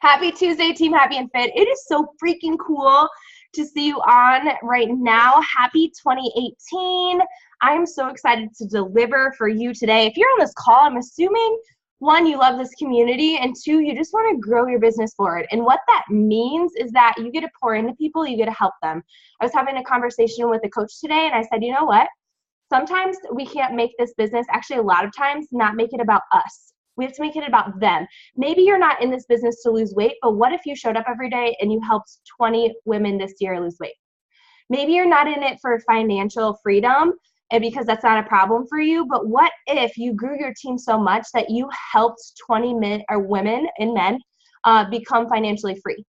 Happy Tuesday, Team Happy and Fit. It is so freaking cool to see you on right now. Happy 2018. I am so excited to deliver for you today. If you're on this call, I'm assuming, one, you love this community, and two, you just want to grow your business forward. And what that means is that you get to pour into people, you get to help them. I was having a conversation with a coach today, and I said, you know what? Sometimes we can't make this business, actually a lot of times, not make it about us. We have to make it about them. Maybe you're not in this business to lose weight, but what if you showed up every day and you helped 20 women this year lose weight? Maybe you're not in it for financial freedom and because that's not a problem for you, but what if you grew your team so much that you helped 20 men or women and men become financially free?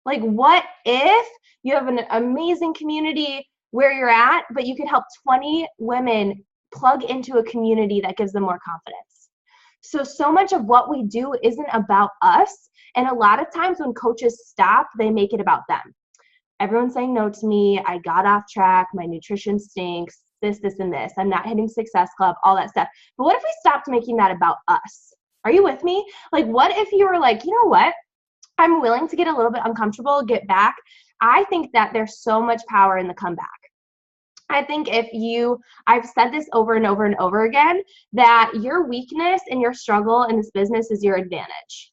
Like, what if you have an amazing community where you're at, but you could help 20 women plug into a community that gives them more confidence? So much of what we do isn't about us. And a lot of times when coaches stop, they make it about them. Everyone's saying no to me. I got off track. My nutrition stinks. This, and this. I'm not hitting Success Club, all that stuff. But what if we stopped making that about us? Are you with me? Like, what if you were like, you know what? I'm willing to get a little bit uncomfortable, get back. I think that there's so much power in the comeback. I think I've said this over and over and over again, that your weakness and your struggle in this business is your advantage.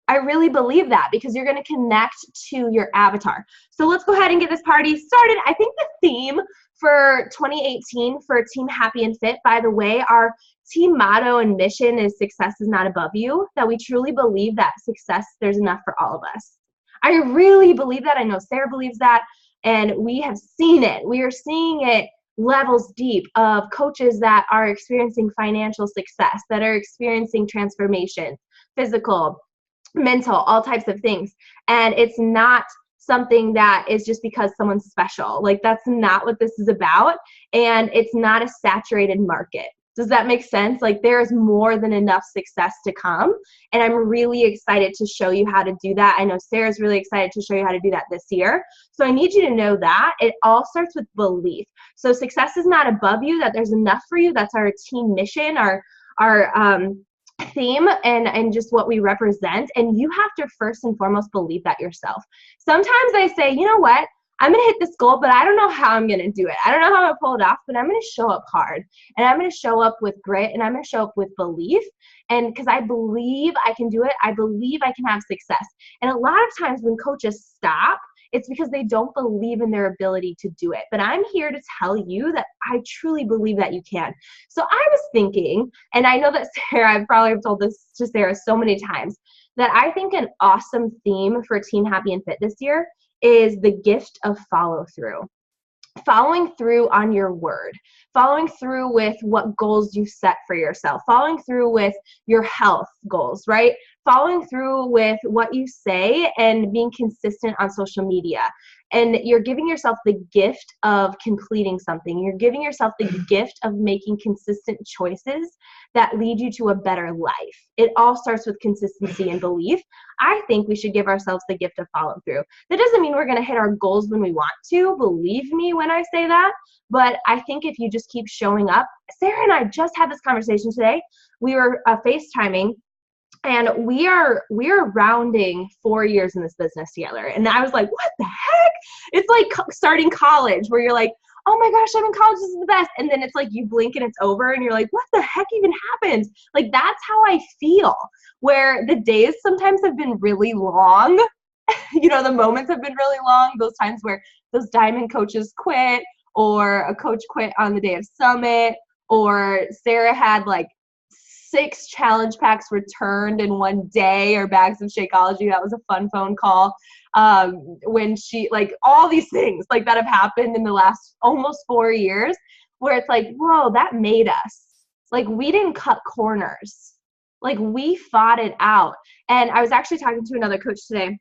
I really believe that because you're going to connect to your avatar. So let's go ahead and get this party started. I think the theme for 2018 for Team Happy and Fit, by the way, our team motto and mission is success is not above you, that we truly believe that success, there's enough for all of us. I really believe that. I know Sarah believes that. And we have seen it. We are seeing it levels deep of coaches that are experiencing financial success, that are experiencing transformation, physical, mental, all types of things. And it's not something that is just because someone's special. Like, that's not what this is about. And it's not a saturated market. Does that make sense? Like, there's more than enough success to come. And I'm really excited to show you how to do that. I know Sarah's really excited to show you how to do that this year. So I need you to know that it all starts with belief. So success is not above you, that there's enough for you. That's our team mission, our theme, and just what we represent. And you have to first and foremost believe that yourself. Sometimes I say, you know what? I'm going to hit this goal, but I don't know how I'm going to do it. I don't know how I'm going to pull it off, but I'm going to show up hard, and I'm going to show up with grit, and I'm going to show up with belief. And because I believe I can do it, I believe I can have success. And a lot of times when coaches stop, it's because they don't believe in their ability to do it. But I'm here to tell you that I truly believe that you can. So I was thinking, and I know that Sarah, I probably have told this to Sarah so many times, that I think an awesome theme for Team Happy and Fit this year is the gift of follow through. Following through on your word, following through with what goals you set for yourself, following through with your health goals, right? Following through with what you say and being consistent on social media. And you're giving yourself the gift of completing something. You're giving yourself the gift of making consistent choices that lead you to a better life. It all starts with consistency and belief. I think we should give ourselves the gift of follow through. That doesn't mean we're going to hit our goals when we want to, believe me when I say that, but I think if you just keep showing up. Sarah and I just had this conversation today. We were FaceTiming, and we are rounding 4 years in this business together. And I was like, what the heck? It's like starting college where you're like, oh my gosh, I'm in college, this is the best. And then it's like you blink and it's over and you're like, what the heck even happened? Like, that's how I feel, where the days sometimes have been really long. You know, the moments have been really long. Those times where those diamond coaches quit, or a coach quit on the day of summit, or Sarah had like 6 challenge packs returned in one day, or bags of Shakeology. That was a fun phone call. When she, like, all these things like that have happened in the last almost 4 years, where it's like, whoa, that made us. Like, we didn't cut corners. Like, we fought it out. And I was actually talking to another coach today.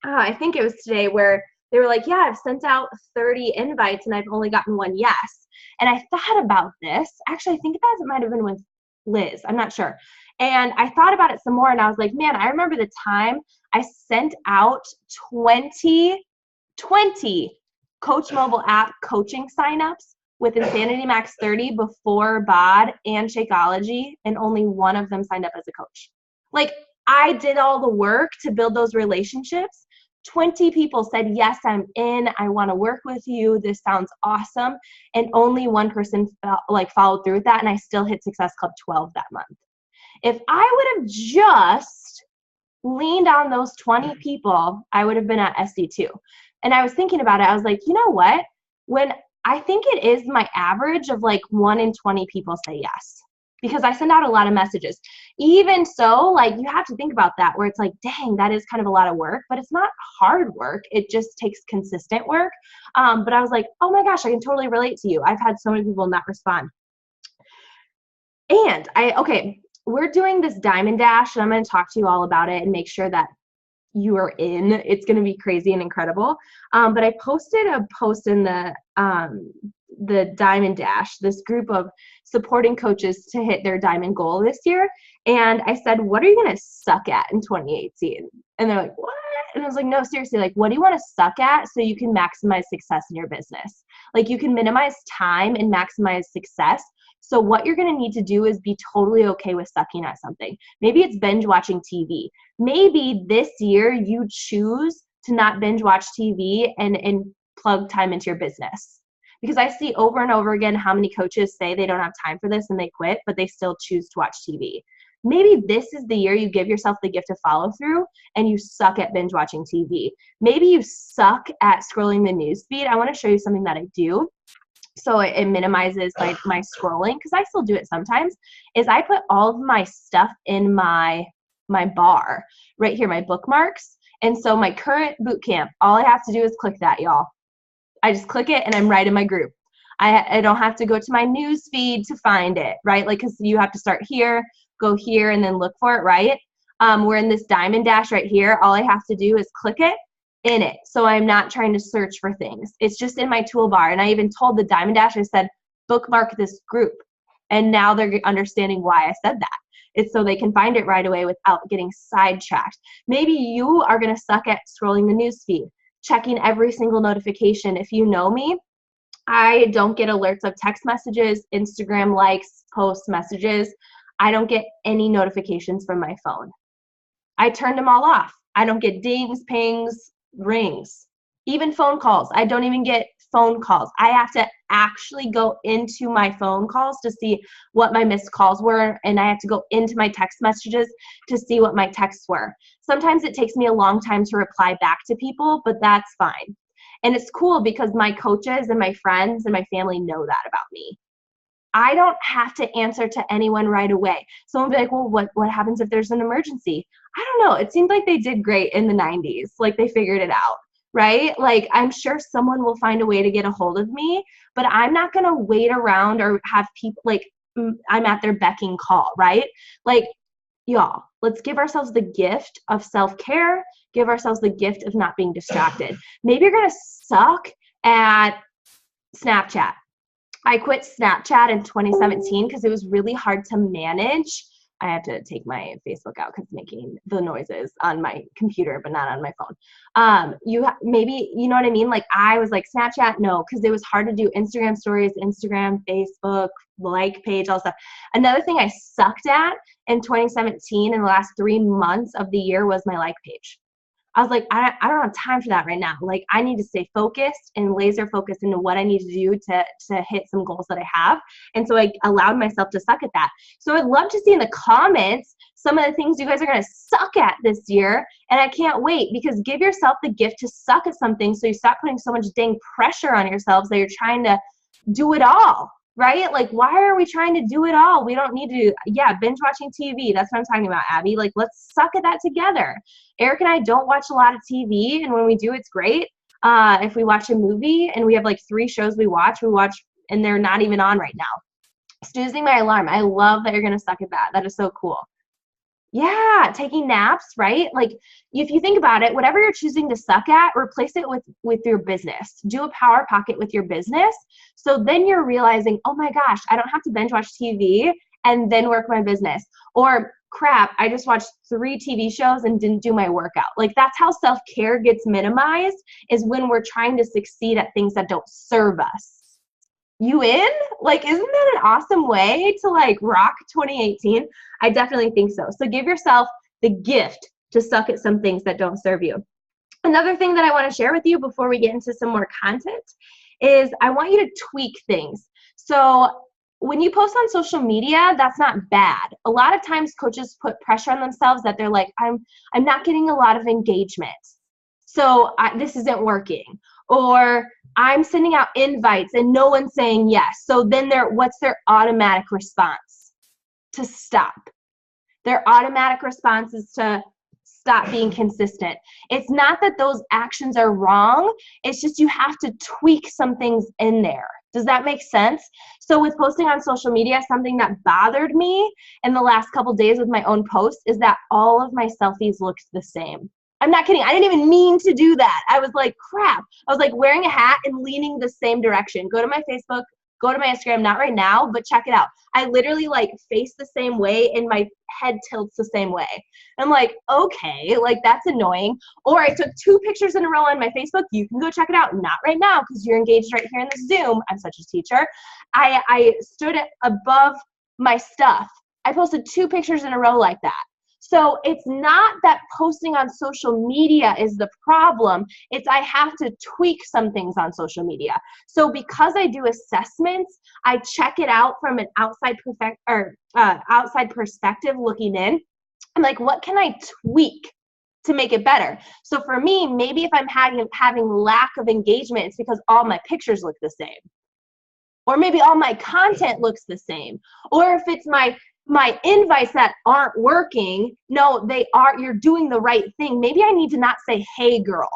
I think it was today, where they were like, yeah, I've sent out 30 invites and I've only gotten one yes. And I thought about this. Actually, I think that it might have been with Liz. I'm not sure. And I thought about it some more, and I was like, man, I remember the time I sent out 20 Coach Mobile app coaching signups with Insanity Max 30 before BOD and Shakeology, and only one of them signed up as a coach. Like, I did all the work to build those relationships. 20 people said, yes, I'm in. I want to work with you. This sounds awesome. And only one person followed through with that. And I still hit Success Club 12 that month. If I would have just leaned on those 20 people, I would have been at SD2. And I was thinking about it. I was like, you know what? When I think it is my average of like 1 in 20 people say yes, because I send out a lot of messages. Even so, like, you have to think about that, where it's like, dang, that is kind of a lot of work, but it's not hard work. It just takes consistent work. But I was like, oh my gosh, I can totally relate to you. I've had so many people not respond. And okay, we're doing this Diamond Dash, and I'm going to talk to you all about it and make sure that you are in. It's going to be crazy and incredible. But I posted a post in the Diamond Dash, this group of supporting coaches to hit their diamond goal this year. And I said, what are you going to suck at in 2018? And they're like, what? And I was like, no, seriously, like, what do you want to suck at so you can maximize success in your business? Like, you can minimize time and maximize success. So what you're going to need to do is be totally okay with sucking at something. Maybe it's binge watching TV. Maybe this year you choose to not binge watch TV and plug time into your business. Because I see over and over again how many coaches say they don't have time for this and they quit, but they still choose to watch TV. Maybe this is the year you give yourself the gift of follow through and you suck at binge watching TV. Maybe you suck at scrolling the news feed. I want to show you something that I do. So it minimizes my scrolling, because I still do it sometimes, is I put all of my stuff in my bar right here, my bookmarks. And so my current boot camp, all I have to do is click that, y'all. I just click it and I'm right in my group. I don't have to go to my news feed to find it, right? Like, because you have to start here, go here, and then look for it, right? We're in this Diamond Dash right here. All I have to do is click it, in it. So I'm not trying to search for things. It's just in my toolbar. And I even told the Diamond Dash, I said, bookmark this group. And now they're understanding why I said that. It's so they can find it right away without getting sidetracked. Maybe you are going to suck at scrolling the news feed, checking every single notification. If you know me, I don't get alerts of text messages, Instagram likes, post messages. I don't get any notifications from my phone. I turned them all off. I don't get dings, pings, rings, even phone calls. I don't even get phone calls. I have to actually go into my phone calls to see what my missed calls were, and I have to go into my text messages to see what my texts were. Sometimes it takes me a long time to reply back to people, but that's fine. And it's cool because my coaches and my friends and my family know that about me. I don't have to answer to anyone right away. Someone will be like, well, what happens if there's an emergency? I don't know. It seemed like they did great in the 90s. Like, they figured it out, right? Like, I'm sure someone will find a way to get a hold of me, but I'm not going to wait around or have people, like, I'm at their beck and call, right? Like, y'all, let's give ourselves the gift of self-care, give ourselves the gift of not being distracted. Maybe you're going to suck at Snapchat. I quit Snapchat in 2017 because it was really hard to manage. I have to take my Facebook out because it's making the noises on my computer, but not on my phone. Maybe, you know what I mean? Like, I was like, Snapchat, no, because it was hard to do Instagram stories, Instagram, Facebook, like page, all stuff. Another thing I sucked at in 2017 in the last 3 months of the year was my like page. I was like, I don't have time for that right now. Like, I need to stay focused and laser focused into what I need to do to hit some goals that I have. And so I allowed myself to suck at that. So I'd love to see in the comments some of the things you guys are going to suck at this year. And I can't wait, because give yourself the gift to suck at something so you stop putting so much dang pressure on yourselves that you're trying to do it all. Right? Like, why are we trying to do it all? We don't need to, binge watching TV. That's what I'm talking about, Abby. Like, let's suck at that together. Eric and I don't watch a lot of TV, and when we do, it's great. If we watch a movie and we have like 3 shows we watch, and they're not even on right now. Snoozing my alarm. I love that you're going to suck at that. That is so cool. Yeah, taking naps, right? Like, if you think about it, whatever you're choosing to suck at, replace it with your business. Do a power pocket with your business. So then you're realizing, oh my gosh, I don't have to binge watch TV and then work my business. Or crap, I just watched 3 TV shows and didn't do my workout. Like, that's how self-care gets minimized, is when we're trying to succeed at things that don't serve us. You in? Like, isn't that an awesome way to like rock 2018? I definitely think so. So give yourself the gift to suck at some things that don't serve you. Another thing that I want to share with you before we get into some more content is I want you to tweak things. So when you post on social media, that's not bad. A lot of times coaches put pressure on themselves that they're like, I'm not getting a lot of engagement, so this isn't working. Or I'm sending out invites and no one's saying yes. So then what's their automatic response? To stop. Their automatic response is to stop being consistent. It's not that those actions are wrong. It's just you have to tweak some things in there. Does that make sense? So with posting on social media, something that bothered me in the last couple days with my own posts is that all of my selfies looked the same. I'm not kidding. I didn't even mean to do that. I was like, crap. I was like wearing a hat and leaning the same direction. Go to my Facebook, go to my Instagram, not right now, but check it out. I literally like face the same way and my head tilts the same way. I'm like, okay, like that's annoying. Or I took 2 pictures in a row on my Facebook. You can go check it out. Not right now because you're engaged right here in this Zoom. I'm such a teacher. I stood above my stuff. I posted 2 pictures in a row like that. So it's not that posting on social media is the problem. It's I have to tweak some things on social media. So because I do assessments, I check it out from an outside perspective looking in. I'm like, what can I tweak to make it better? So for me, maybe if I'm having lack of engagement, it's because all my pictures look the same. Or maybe all my content looks the same. Or if it's my invites that aren't working, no, they are, you're doing the right thing. Maybe I need to not say, hey girl.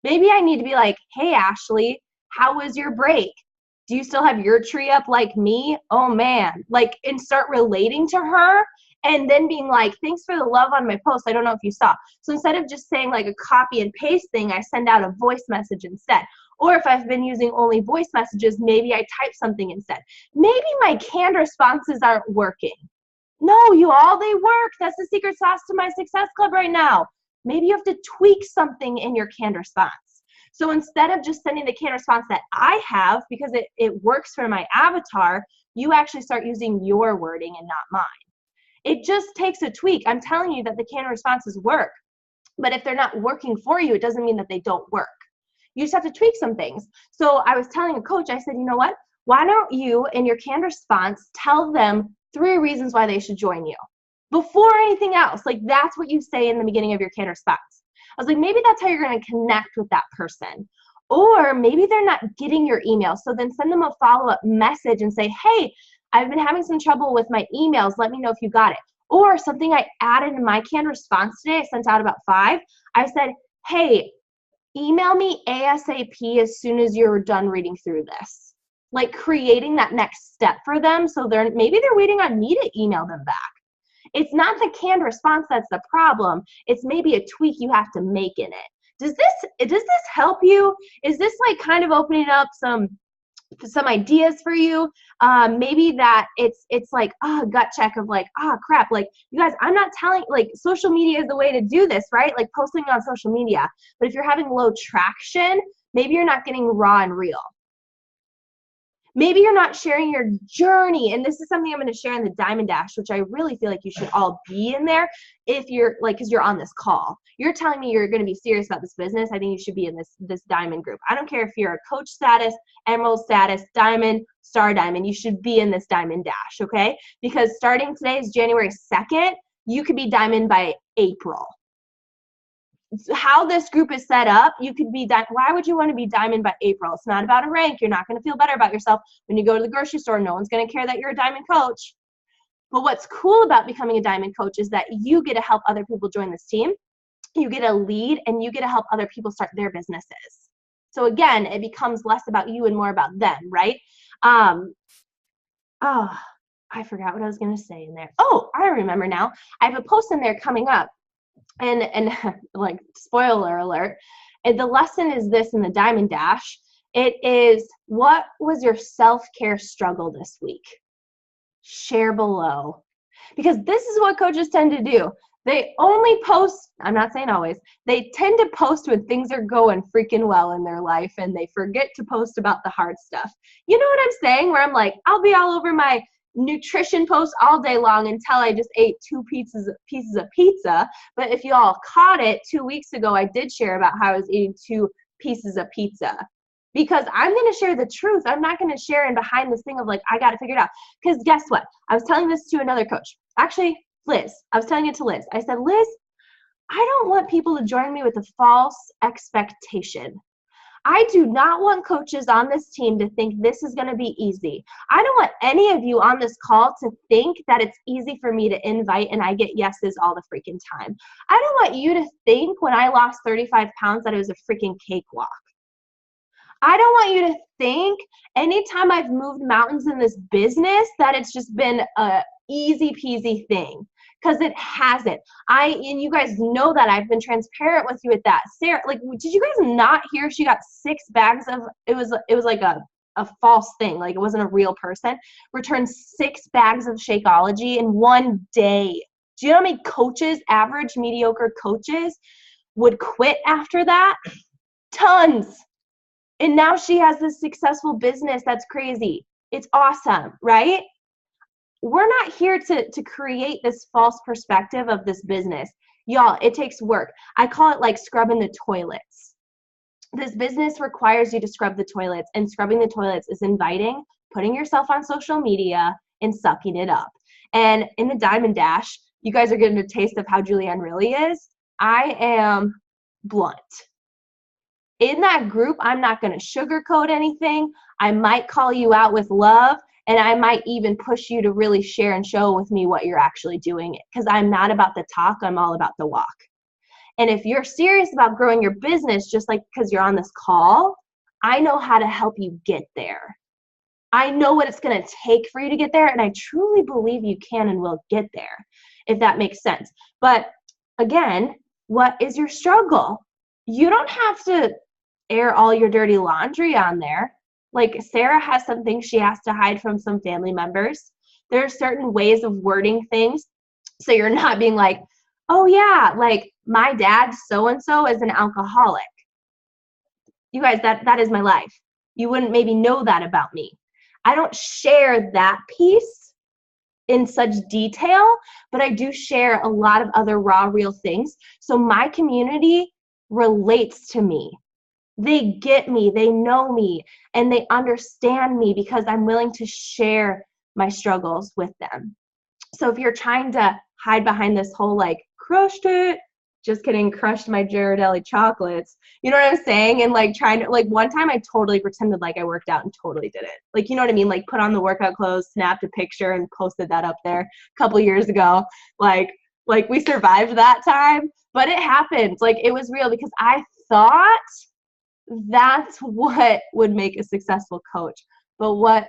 Maybe I need to be like, hey Ashley, how was your break? Do you still have your tree up like me? Oh man, like, and start relating to her and then being like, thanks for the love on my post. I don't know if you saw. So instead of just saying like a copy and paste thing, I send out a voice message instead. Or if I've been using only voice messages, maybe I type something instead. Maybe my canned responses aren't working. No, you all, they work. That's the secret sauce to my success club right now. Maybe you have to tweak something in your canned response. So instead of just sending the canned response that I have, because it works for my avatar, you actually start using your wording and not mine. It just takes a tweak. I'm telling you that the canned responses work. But if they're not working for you, it doesn't mean that they don't work. You just have to tweak some things. So I was telling a coach, I said, you know what? Why don't you, in your canned response, tell them 3 reasons why they should join you before anything else. Like that's what you say in the beginning of your canned response. I was like, maybe that's how you're going to connect with that person. Or maybe they're not getting your email. So then send them a follow-up message and say, hey, I've been having some trouble with my emails. Let me know if you got it. Or something I added in my canned response today, I sent out about 5. I said, hey, email me ASAP as soon as you're done reading through this. Like creating that next step for them, so maybe they're waiting on me to email them back. It's not the canned response that's the problem. It's maybe a tweak you have to make in it. Does this help you? Is this like kind of opening up some ideas for you? Maybe that it's like gut check of like, crap, like you guys, I'm not telling, like social media is the way to do this, right? Like posting on social media. But if you're having low traction, maybe you're not getting raw and real. Maybe you're not sharing your journey. And this is something I'm going to share in the Diamond Dash, which I really feel like you should all be in there if you're like, because you're on this call. You're telling me you're going to be serious about this business. I think you should be in this diamond group. I don't care if you're a coach status, emerald status, diamond, star diamond. You should be in this Diamond Dash, okay? Because starting today is January 2nd. You could be diamond by April. How this group is set up, you could be why would you want to be diamond by April? It's not about a rank. You're not going to feel better about yourself when you go to the grocery store. No one's going to care that you're a diamond coach. But what's cool about becoming a diamond coach is that you get to help other people join this team. You get to lead and you get to help other people start their businesses. So again, it becomes less about you and more about them, right? I forgot what I was going to say in there. Oh, I remember now. I have a post in there coming up. And like, spoiler alert, and the lesson is this in the Diamond Dash. It is, what was your self-care struggle this week? Share below. Because this is what coaches tend to do. They only post, I'm not saying always, they tend to post when things are going freaking well in their life and they forget to post about the hard stuff. You know what I'm saying? Where I'm like, I'll be all over my nutrition posts all day long until I just ate pieces of pizza. But if you all caught it 2 weeks ago, I did share about how I was eating 2 pieces of pizza. Because I'm going to share the truth. I'm not going to share in behind this thing of like, I got to figure it out. Because guess what? I was telling this to another coach. Actually, Liz. I was telling it to Liz. I said, Liz, I don't want people to join me with a false expectation. I do not want coaches on this team to think this is going to be easy. I don't want any of you on this call to think that it's easy for me to invite and I get yeses all the freaking time. I don't want you to think when I lost 35 pounds that it was a freaking cakewalk. I don't want you to think anytime I've moved mountains in this business that it's just been a easy peasy thing. Because it hasn't. And you guys know that I've been transparent with you at that. Sarah, like, did you guys not hear she got 6 bags of, it was like a false thing. Like, it wasn't a real person. Returned 6 bags of Shakeology in one day. Do you know how many coaches, average, mediocre coaches, would quit after that? Tons. And now she has this successful business that's crazy. It's awesome, right? We're not here to create this false perspective of this business. Y'all, it takes work. I call it like scrubbing the toilets. This business requires you to scrub the toilets, and scrubbing the toilets is inviting, putting yourself on social media, and sucking it up. And in the Diamond Dash, you guys are getting a taste of how Julianne really is. I am blunt. In that group, I'm not going to sugarcoat anything. I might call you out with love. And I might even push you to really share and show with me what you're actually doing. Because I'm not about the talk, I'm all about the walk. And if you're serious about growing your business, just like because you're on this call, I know how to help you get there. I know what it's going to take for you to get there. And I truly believe you can and will get there, if that makes sense. But again, what is your struggle? You don't have to air all your dirty laundry on there. Like, Sarah has some things she has to hide from some family members. There are certain ways of wording things so you're not being like, oh yeah, like my dad so-and-so is an alcoholic. You guys, that is my life. You wouldn't maybe know that about me. I don't share that piece in such detail, but I do share a lot of other raw, real things. So my community relates to me. They get me, they know me, and they understand me because I'm willing to share my struggles with them. So if you're trying to hide behind this whole like, crushed it, just kidding, crushed my Ghirardelli chocolates, you know what I'm saying? And like trying to, like one time I totally pretended like I worked out and totally didn't. Like, you know what I mean? Like put on the workout clothes, snapped a picture and posted that up there a couple years ago. Like we survived that time, but it happened. Like it was real because I thought that's what would make a successful coach. But what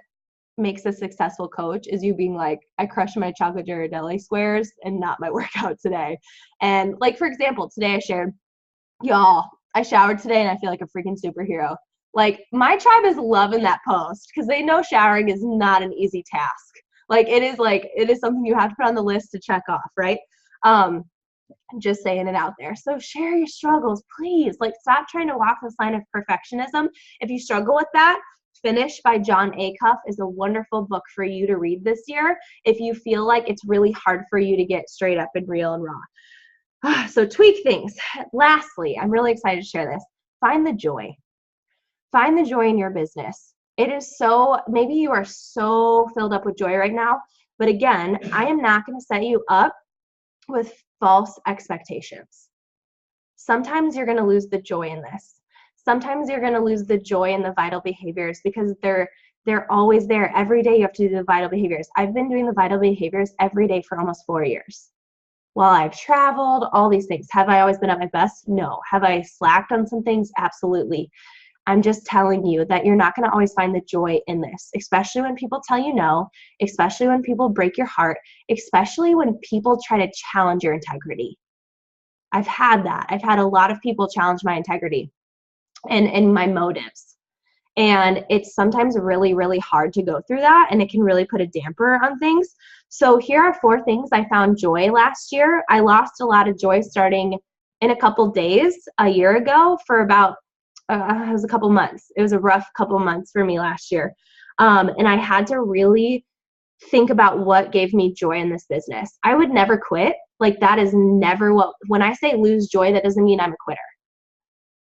makes a successful coach is you being like, I crushed my chocolate Ghirardelli squares and not my workout today. And like, for example, today I shared, y'all, I showered today and I feel like a freaking superhero. Like my tribe is loving that post because they know showering is not an easy task. Like it is something you have to put on the list to check off, right? Just saying it out there. So share your struggles, please. Like stop trying to walk the line of perfectionism. If you struggle with that, Finish by Jon Acuff is a wonderful book for you to read this year if you feel like it's really hard for you to get straight up and real and raw. So tweak things. Lastly, I'm really excited to share this. Find the joy. Find the joy in your business. It is so, maybe you are so filled up with joy right now, but again, I am not going to set you up with false expectations. Sometimes you're going to lose the joy in this. Sometimes you're going to lose the joy in the vital behaviors because they're always there. Every day you have to do the vital behaviors. I've been doing the vital behaviors every day for almost 4 years. While I've traveled, all these things. Have I always been at my best? No. Have I slacked on some things? Absolutely. I'm just telling you that you're not going to always find the joy in this, especially when people tell you no, especially when people break your heart, especially when people try to challenge your integrity. I've had that. I've had a lot of people challenge my integrity and my motives. And it's sometimes really, really hard to go through that, and it can really put a damper on things. So here are 4 things I found joy last year. I lost a lot of joy starting in a couple days a year ago for about, it was a couple months. It was a rough couple months for me last year. And I had to really think about what gave me joy in this business. I would never quit. Like, that is never when I say lose joy, that doesn't mean I'm a quitter.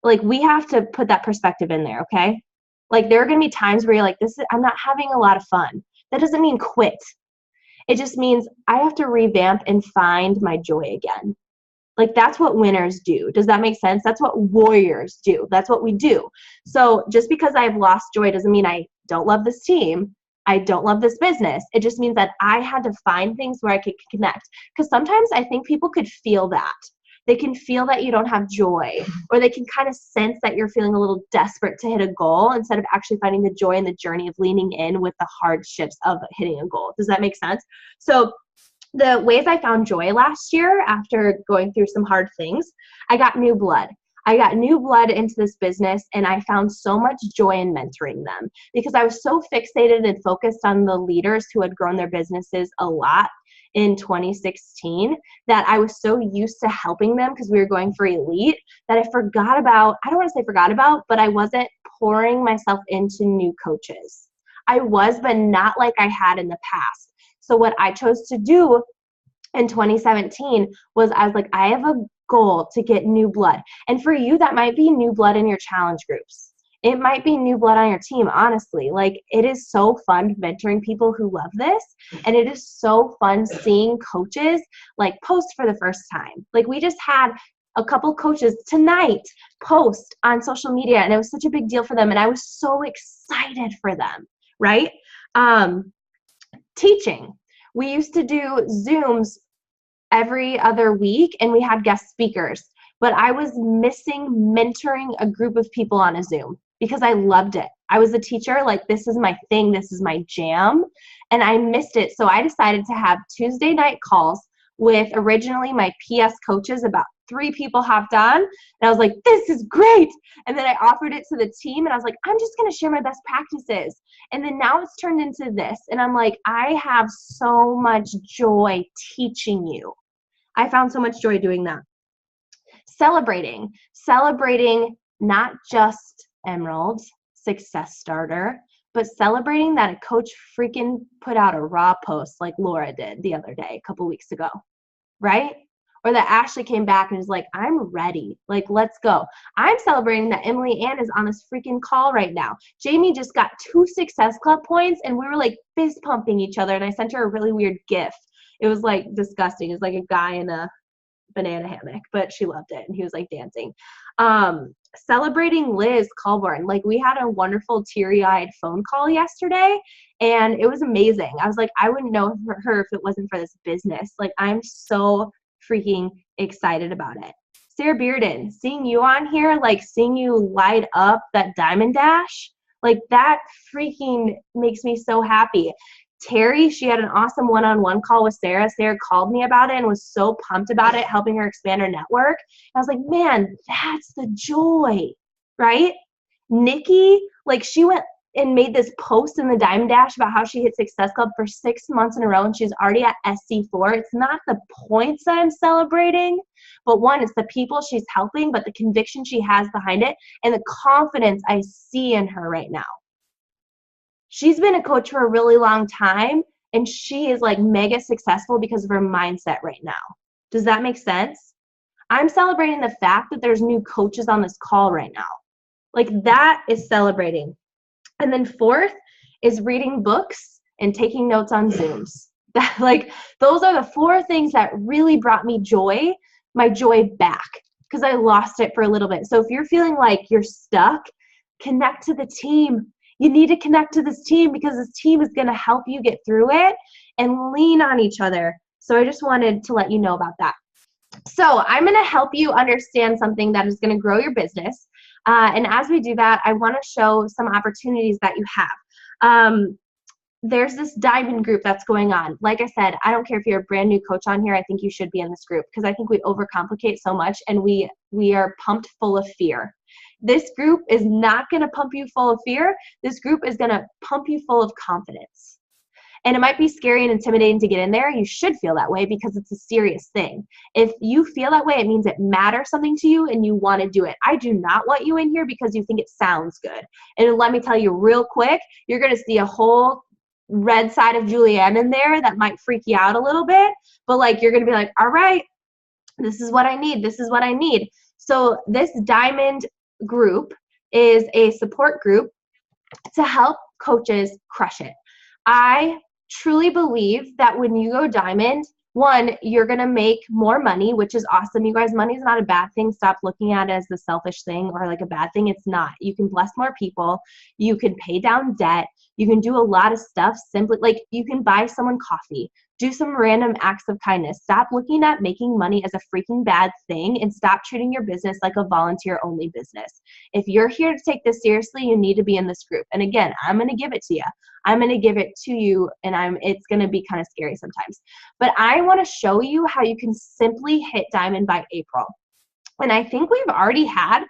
Like, we have to put that perspective in there, okay? Like, there are going to be times where you're like, I'm not having a lot of fun. That doesn't mean quit. It just means I have to revamp and find my joy again. Like, that's what winners do. Does that make sense? That's what warriors do. That's what we do. So just because I've lost joy doesn't mean I don't love this team. I don't love this business. It just means that I had to find things where I could connect. Because sometimes I think people could feel that. They can feel that you don't have joy, or they can kind of sense that you're feeling a little desperate to hit a goal instead of actually finding the joy in the journey of leaning in with the hardships of hitting a goal. Does that make sense? So the ways I found joy last year after going through some hard things, I got new blood. I got new blood into this business, and I found so much joy in mentoring them because I was so fixated and focused on the leaders who had grown their businesses a lot in 2016 that I was so used to helping them because we were going for elite that I forgot about, I don't want to say forgot about, but I wasn't pouring myself into new coaches. I was, but not like I had in the past. So what I chose to do in 2017 was I was like, I have a goal to get new blood. And for you, that might be new blood in your challenge groups. It might be new blood on your team, honestly. Like, it is so fun mentoring people who love this. And it is so fun seeing coaches like post for the first time. Like, we just had a couple coaches tonight post on social media, and it was such a big deal for them. And I was so excited for them, right? Teaching. We used to do Zooms every other week, and we had guest speakers. But I was missing mentoring a group of people on a Zoom because I loved it. I was a teacher, like, this is my thing, this is my jam, and I missed it. So I decided to have Tuesday night calls with originally my PS coaches. About 3 people hopped on, and I was like, this is great. And then I offered it to the team, and I was like, I'm just going to share my best practices. And then now it's turned into this, and I'm like, I have so much joy teaching you. I found so much joy doing that. Celebrating not just Emerald Success Starter, but celebrating that a coach freaking put out a raw post like Laura did the other day, a couple weeks ago, right? Or that Ashley came back and was like, I'm ready. Like, let's go. I'm celebrating that Emily Ann is on this freaking call right now. Jamie just got 2 Success Club points, and we were like fist pumping each other, and I sent her a really weird GIF. It was like disgusting. It was like a guy in a banana hammock, but she loved it, and he was like dancing. Celebrating Liz Colborn. Like, we had a wonderful teary-eyed phone call yesterday, and it was amazing. I was like, I wouldn't know her if it wasn't for this business. Like, I'm so freaking excited about it. Sarah Bearden, seeing you on here, like seeing you light up that Diamond Dash, like that freaking makes me so happy. Terry, she had an awesome one-on-one call with Sarah. Sarah called me about it and was so pumped about it, helping her expand her network. I was like, man, that's the joy, right? Nikki, like, she went and made this post in the Diamond Dash about how she hit Success Club for 6 months in a row, and she's already at SC4. It's not the points that I'm celebrating, but one, it's the people she's helping, but the conviction she has behind it and the confidence I see in her right now. She's been a coach for a really long time, and she is like mega successful because of her mindset right now. Does that make sense? I'm celebrating the fact that there's new coaches on this call right now. Like, that is celebrating. And then 4th is reading books and taking notes on Zooms. That, like, those are the 4 things that really brought me joy, my joy back, because I lost it for a little bit. So if you're feeling like you're stuck, connect to the team. You need to connect to this team because this team is going to help you get through it and lean on each other. So I just wanted to let you know about that. So I'm going to help you understand something that is going to grow your business. And as we do that, I want to show some opportunities that you have. There's this diamond group that's going on. Like I said, I don't care if you're a brand new coach on here. I think you should be in this group because I think we overcomplicate so much, and we are pumped full of fear. This group is not going to pump you full of fear. This group is going to pump you full of confidence. And it might be scary and intimidating to get in there. You should feel that way because it's a serious thing. If you feel that way, it means it matters something to you and you want to do it. I do not want you in here because you think it sounds good. And let me tell you real quick, you're going to see a whole red side of Julianne in there that might freak you out a little bit, but like you're going to be like, all right, this is what I need. This is what I need. So this diamond group is a support group to help coaches crush it. I truly believe that when you go diamond, one, you're going to make more money, which is awesome. You guys, money is not a bad thing. Stop looking at it as the selfish thing or like a bad thing. It's not. You can bless more people. You can pay down debt. You can do a lot of stuff simply, like you can buy someone coffee, do some random acts of kindness. Stop looking at making money as a freaking bad thing and stop treating your business like a volunteer only business. If you're here to take this seriously, you need to be in this group. And again, I'm going to give it to you. I'm going to give it to you, and it's going to be kind of scary sometimes. But I want to show you how you can simply hit diamond by April. And I think we've already had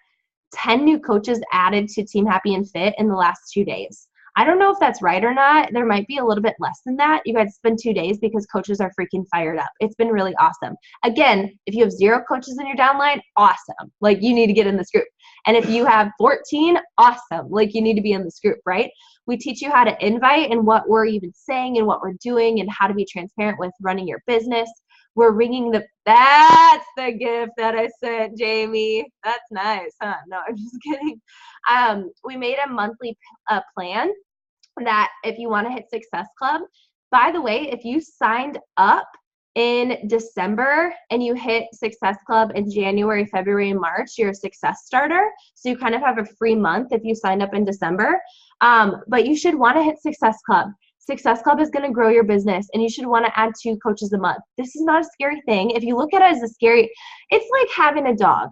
10 new coaches added to Team Happy and Fit in the last 2 days. I don't know if that's right or not. There might be a little bit less than that. You guys, it's been 2 days because coaches are freaking fired up. It's been really awesome. Again, if you have 0 coaches in your downline, awesome. Like you need to get in this group. And if you have 14, awesome. Like you need to be in this group, right? We teach you how to invite and what we're even saying and what we're doing and how to be transparent with running your business. We're ringing that's the gift that I sent, Jamie. That's nice, huh? No, I'm just kidding. We made a monthly plan that if you want to hit Success Club, by the way, if you signed up in December and you hit Success Club in January, February, and March, you're a success starter. So you kind of have a free month if you signed up in December. But you should want to hit Success Club. Success Club is going to grow your business, and you should want to add 2 coaches a month. This is not a scary thing. If you look at it as a scary, it's like having a dog.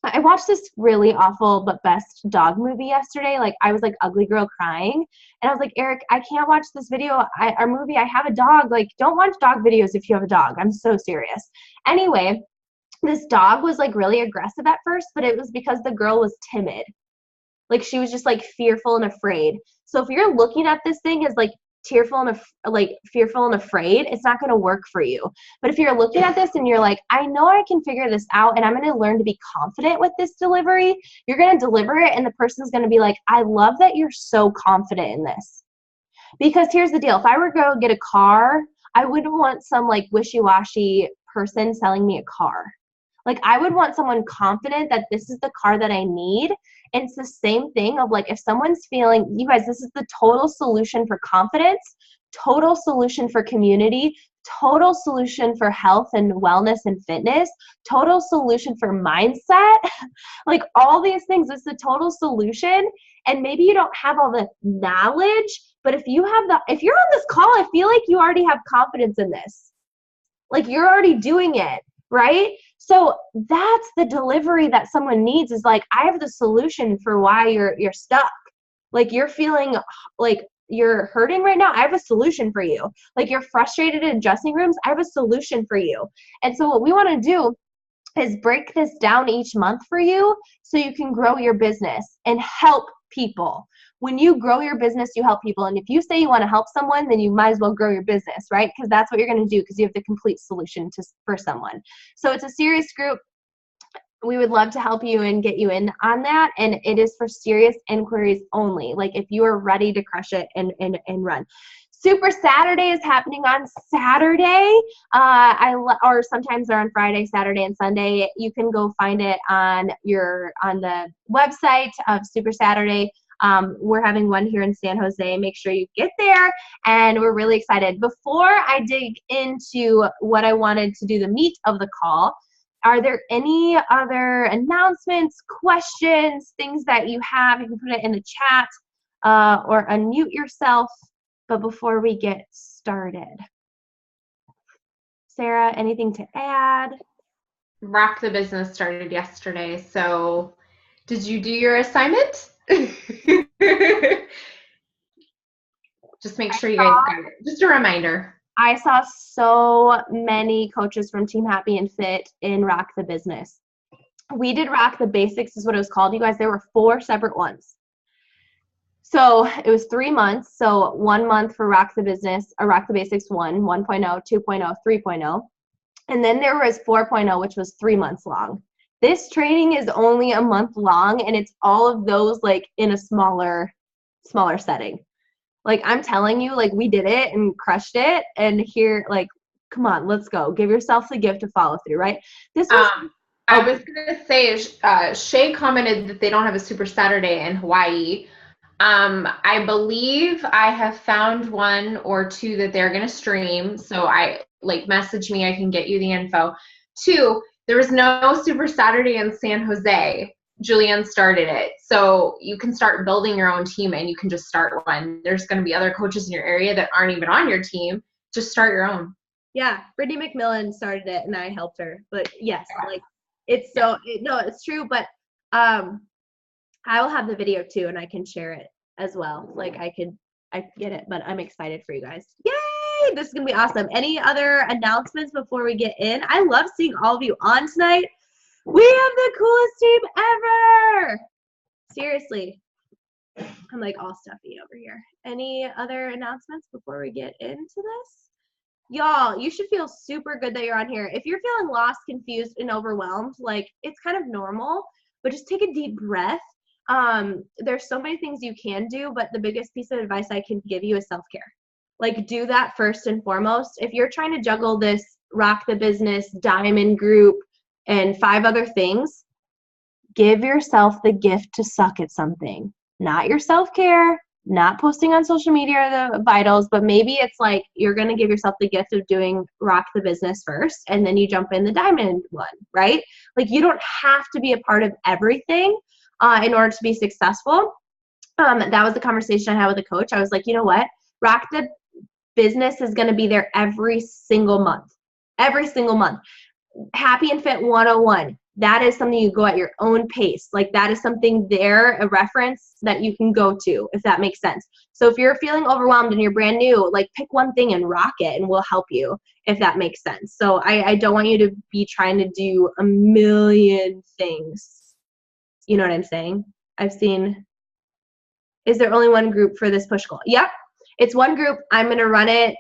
I watched this really awful but best dog movie yesterday. Like I was like ugly girl crying, and I was like, Eric, I can't watch this video, our movie. I have a dog. Like don't watch dog videos if you have a dog. I'm so serious. Anyway, this dog was like really aggressive at first, but it was because the girl was timid. Like she was just like fearful and afraid. So if you're looking at this thing as like fearful and afraid, it's not going to work for you. But if you're looking at this and you're like, I know I can figure this out and I'm going to learn to be confident with this delivery, you're going to deliver it and the person's going to be like, I love that you're so confident in this. Because here's the deal. If I were to go get a car, I wouldn't want some like wishy-washy person selling me a car. Like I would want someone confident that this is the car that I need. And it's the same thing of like, if someone's feeling, you guys, this is the total solution for confidence, total solution for community, total solution for health and wellness and fitness, total solution for mindset, like all these things. It's the total solution. And maybe you don't have all the knowledge, but if you're on this call, I feel like you already have confidence in this. Like you're already doing it, right? So that's the delivery that someone needs, is like, I have the solution for why you're stuck. Like you're feeling like you're hurting right now. I have a solution for you. Like you're frustrated in dressing rooms. I have a solution for you. And so what we want to do is break this down each month for you so you can grow your business and help people. When you grow your business, you help people. And if you say you want to help someone, then you might as well grow your business, right? Because that's what you're going to do, because you have the complete solution for someone. So it's a serious group. We would love to help you and get you in on that. And it is for serious inquiries only. Like if you are ready to crush it and run. Super Saturday is happening on Saturday, or sometimes they're on Friday, Saturday, and Sunday. You can go find it on the website of Super Saturday. We're having one here in San Jose. Make sure you get there, and we're really excited. Before I dig into what I wanted to do, the meat of the call, are there any other announcements, questions, things that you have? You can put it in the chat or unmute yourself. But before we get started, Sarah, anything to add? Rock the Business started yesterday. So did you do your assignment? Just make sure you guys got it. Just a reminder. I saw so many coaches from Team Happy and Fit in Rock the Business. We did Rock the Basics is what it was called. You guys, there were 4 separate ones. So it was 3 months. So 1 month for Rock the Business, Rock the Basics 1, 1.0, 2.0, 3.0. And then there was 4.0, which was 3 months long. This training is only a month long, and it's all of those like in a smaller setting. Like, I'm telling you, like, we did it and crushed it. And here, like, come on, let's go. Give yourself the gift to follow through, right? This was, I was going to say, Shay commented that they don't have a Super Saturday in Hawaii. I believe I have found one or two that they're going to stream. So message me. I can get you the info. 2, there was no Super Saturday in San Jose. Julianne started it. So you can start building your own team and you can just start one. There's going to be other coaches in your area that aren't even on your team. Just start your own. Yeah. Brittany McMillan started it and I helped her. But yes, like it's so, no, it's true. But I will have the video too and I can share it as well. Like I get it, but I'm excited for you guys. Yay! This is going to be awesome. Any other announcements before we get in? I love seeing all of you on tonight. We have the coolest team ever. Seriously. I'm like all stuffy over here. Any other announcements before we get into this? Y'all, you should feel super good that you're on here. If you're feeling lost, confused, and overwhelmed, like it's kind of normal, but just take a deep breath. There's so many things you can do, but the biggest piece of advice I can give you is self-care. Like do that first and foremost. If you're trying to juggle this Rock the Business, Diamond Group, and 5 other things, give yourself the gift to suck at something. Not your self-care, not posting on social media are the vitals, but maybe it's like you're going to give yourself the gift of doing Rock the Business first, and then you jump in the Diamond one, right? Like you don't have to be a part of everything in order to be successful. That was the conversation I had with a coach. I was like, you know what? Rock the Business is going to be there every single month. Every single month. Happy and Fit 101. That is something you go at your own pace. Like that is something there, a reference that you can go to, if that makes sense. So if you're feeling overwhelmed and you're brand new, like pick one thing and rock it and we'll help you, if that makes sense. So I don't want you to be trying to do a million things. You know what I'm saying? Is there only one group for this push goal? Yep. It's one group. I'm going to run it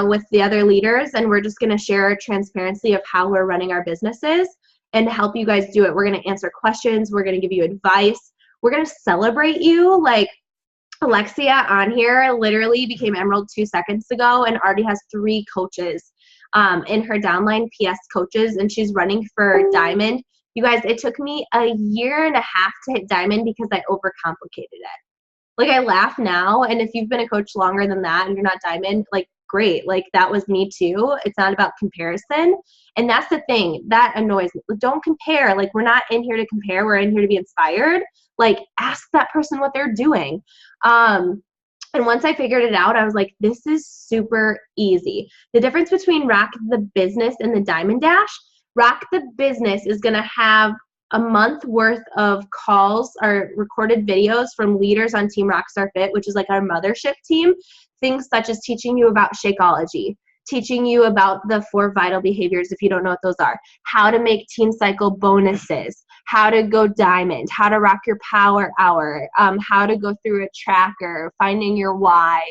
with the other leaders, and we're just going to share transparency of how we're running our businesses and help you guys do it. We're going to answer questions. We're going to give you advice. We're going to celebrate you. Like Alexia on here literally became Emerald 2 seconds ago and already has 3 coaches in her downline, PS coaches, and she's running for Diamond. You guys, it took me a year and a half to hit Diamond because I overcomplicated it. Like I laugh now, and if you've been a coach longer than that and you're not Diamond, like great, like that was me too. It's not about comparison, and that's the thing that annoys me. Don't compare. Like we're not in here to compare. We're in here to be inspired. Like ask that person what they're doing. And once I figured it out, I was like, this is super easy. The difference between Rock the Business and the Diamond Dash, Rock the Business is going to have a month worth of calls or recorded videos from leaders on Team Rockstar Fit, which is like our mothership team. Things such as teaching you about Shakeology, teaching you about the 4 vital behaviors if you don't know what those are, how to make Team Cycle bonuses, how to go Diamond, how to rock your power hour, how to go through a tracker, finding your why.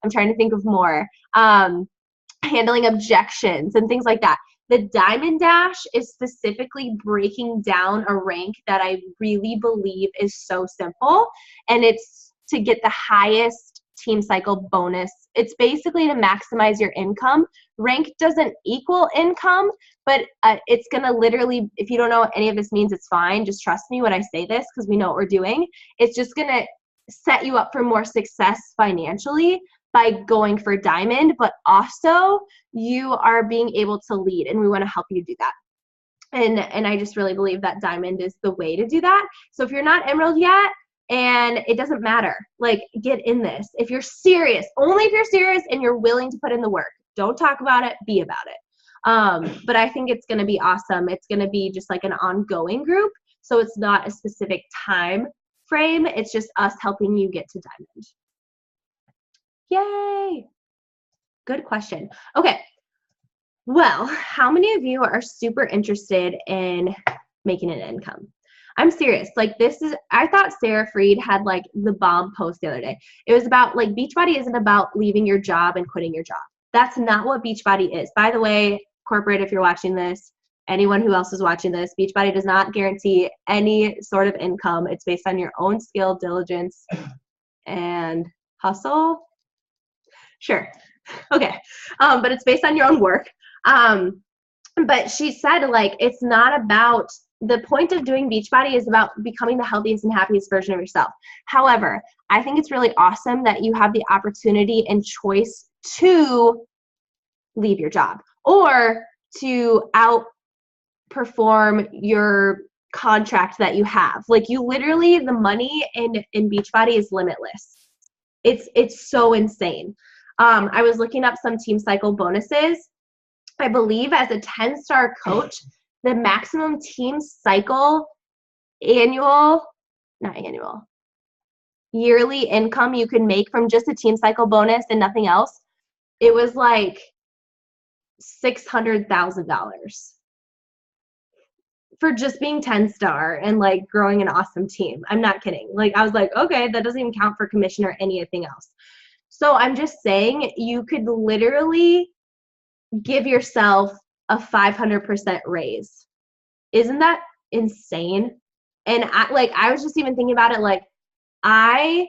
I'm trying to think of more. Handling objections and things like that. The Diamond Dash is specifically breaking down a rank that I really believe is so simple, and it's to get the highest Team Cycle bonus. It's basically to maximize your income. Rank doesn't equal income, but it's going to literally, if you don't know what any of this means, it's fine. Just trust me when I say this because we know what we're doing. It's just going to set you up for more success financially by going for Diamond, but also you are being able to lead, and we want to help you do that. And I just really believe that Diamond is the way to do that. So if you're not Emerald yet, and it doesn't matter, like get in this. If you're serious, only if you're serious and you're willing to put in the work. Don't talk about it, be about it. But I think it's going to be awesome. It's going to be just like an ongoing group. So it's not a specific time frame. It's just us helping you get to Diamond. Yay! Good question. Okay. Well, how many of you are super interested in making an income? I'm serious. Like this is, I thought Sarah Freed had like the bomb post the other day. It was about like Beachbody isn't about leaving your job and quitting your job. That's not what Beachbody is. By the way, corporate, if you're watching this, anyone who else is watching this, Beachbody does not guarantee any sort of income. It's based on your own skill, diligence, and hustle. Sure. Okay. But it's based on your own work. But she said, like, it's not about, the point of doing Beachbody is about becoming the healthiest and happiest version of yourself. However, I think it's really awesome that you have the opportunity and choice to leave your job or to outperform your contract that you have. Like, you literally, the money in Beachbody is limitless. It's so insane. I was looking up some Team Cycle bonuses. I believe as a 10-star coach, the maximum Team Cycle yearly income you could make from just a Team Cycle bonus and nothing else, it was like $600,000 for just being 10-star and like growing an awesome team. I'm not kidding. Like, I was like, okay, that doesn't even count for commission or anything else. So I'm just saying, you could literally give yourself a 500% raise. Isn't that insane? And I was just even thinking about it, like, I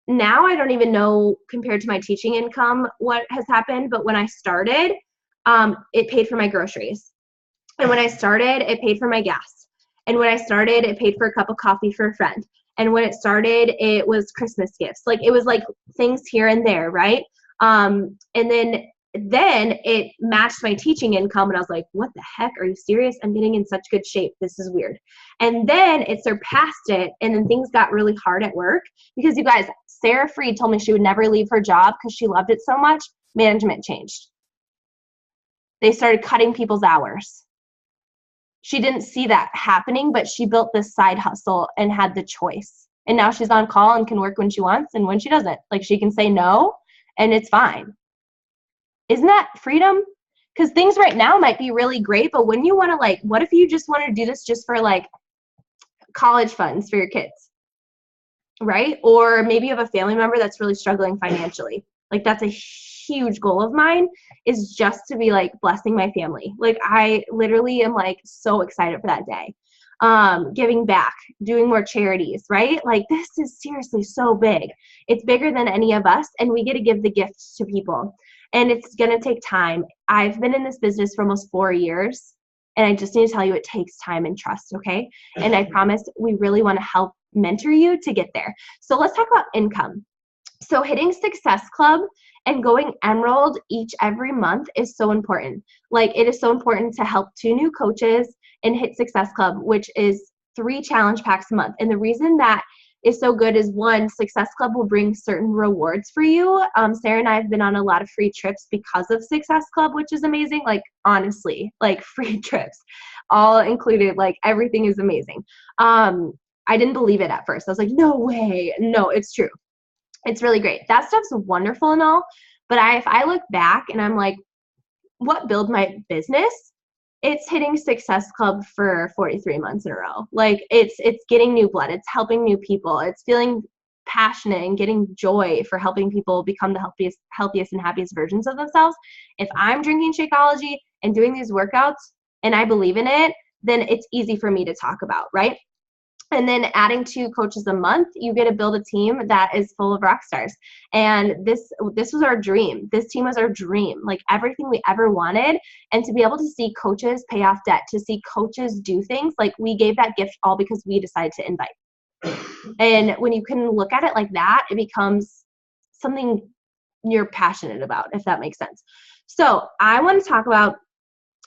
don't even know, compared to my teaching income, what has happened, but when I started, it paid for my groceries. And when I started, it paid for my gas. And when I started, it paid for a cup of coffee for a friend. And when it started, it was Christmas gifts. Like, it was like things here and there, right? And then it matched my teaching income, and I was like, what the heck? Are you serious? I'm getting in such good shape. This is weird. And then it surpassed it, and then things got really hard at work because, you guys, Sarah Freed told me she would never leave her job because she loved it so much. Management changed. They started cutting people's hours. She didn't see that happening, but she built this side hustle and had the choice. And now she's on call and can work when she wants and when she doesn't. Like, she can say no, and it's fine. Isn't that freedom? Because things right now might be really great, but when you want to, like, what if you just want to do this just for like college funds for your kids, right? Or maybe you have a family member that's really struggling financially. Like, that's a huge goal of mine, is just to be like blessing my family. Like, I literally am like so excited for that day. Giving back, doing more charities, right? Like, this is seriously so big. It's bigger than any of us, and we get to give the gifts to people. And it's going to take time. I've been in this business for almost 4 years, and I just need to tell you, it takes time and trust, okay? And I promise we really want to help mentor you to get there. So let's talk about income. So hitting Success Club and going Emerald every month is so important. Like, it is so important to help 2 new coaches and hit Success Club, which is 3 challenge packs a month. And the reason that is so good is, 1, Success Club will bring certain rewards for you. Sarah and I have been on a lot of free trips because of Success Club, which is amazing. Like, honestly, like, free trips, all included, like, everything is amazing. I didn't believe it at first. I was like, no way. No, it's true. It's really great. That stuff's wonderful and all, but if I look back and I'm like, what built my business? It's hitting Success Club for 43 months in a row. Like, it's getting new blood. It's helping new people. It's feeling passionate and getting joy for helping people become the healthiest and happiest versions of themselves. If I'm drinking Shakeology and doing these workouts and I believe in it, then it's easy for me to talk about, right? And then adding 2 coaches a month, you get to build a team that is full of rock stars. And this was our dream. This team was our dream, like everything we ever wanted. And to be able to see coaches pay off debt, to see coaches do things, like, we gave that gift all because we decided to invite. And when you can look at it like that, it becomes something you're passionate about, if that makes sense. So I want to talk about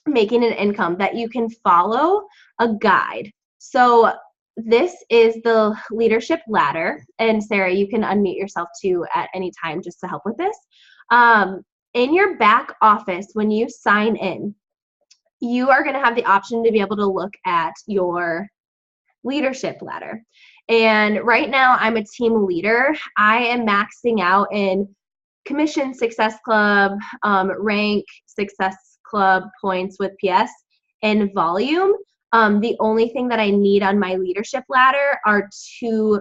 making an income that you can follow a guide. So this is the leadership ladder, and Sarah, you can unmute yourself too at any time just to help with this. In your back office, when you sign in, you are going to have the option to be able to look at your leadership ladder. And right now I'm a team leader. I am maxing out in commission Success Club, rank Success Club points with PS, and volume. The only thing that I need on my leadership ladder are 2